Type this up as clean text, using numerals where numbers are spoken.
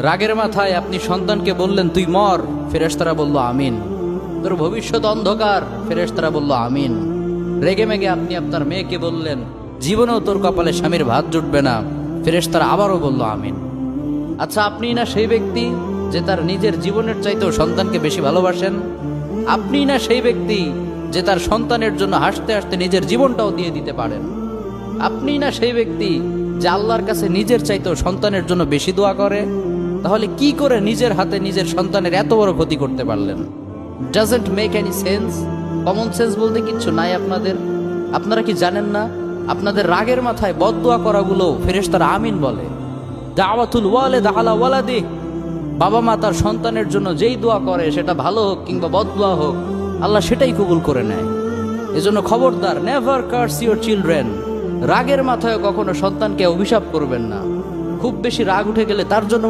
রাগের মাথায় আপনি সন্তানকে বললেন তুই মর, ফেরেশতারা বলল আমিন। তোর ভবিষ্যৎ অন্ধকার, ফেরেশতারা বলল আমিন। রেগে মেগে আপনি আপনার মেয়েকে বললেন জীবনেও তোর কপালে স্বামীর ভাত জুটবে না, ফেরেশতারা আবারও বলল আমিন। আচ্ছা, আপনি না সেই ব্যক্তি যে তার নিজের জীবনের চাইতেও সন্তানকে বেশি ভালোবাসেন? আপনি না সেই ব্যক্তি যে তার সন্তানের জন্য হাসতে হাসতে নিজের জীবনটাও দিয়ে দিতে পারেন? আপনি না সেই ব্যক্তি যে আল্লাহর কাছে নিজের চাইতেও সন্তানের জন্য বেশি দোয়া করে? তাহলে কি করে নিজের হাতে নিজের সন্তানের এত বড় ক্ষতি করতে পারলেন? Doesn't make any sense. Common sense বলতে কিচ্ছু নাই আপনাদের। আপনারা কি জানেন না আপনাদের রাগের মাথায় বদদোয়া করাগুলো ফেরেশতারা আমিন বলে? দাওয়াতুল ওয়ালিদ আলা ওয়ালাদি, বাবা মা তার সন্তানের জন্য যেই দোয়া করে সেটা ভালো হোক কিংবা বদদোয়া হোক, আল্লাহ সেটাই কবুল করে নেয়। এজন্য খবরদার, নেভার কার্স ইউর চিলড্রেন। রাগের মাথায় কখনো সন্তানকে অভিশাপ করবেন না। খুব বেশি রাগ উঠে গেলে তার জন্য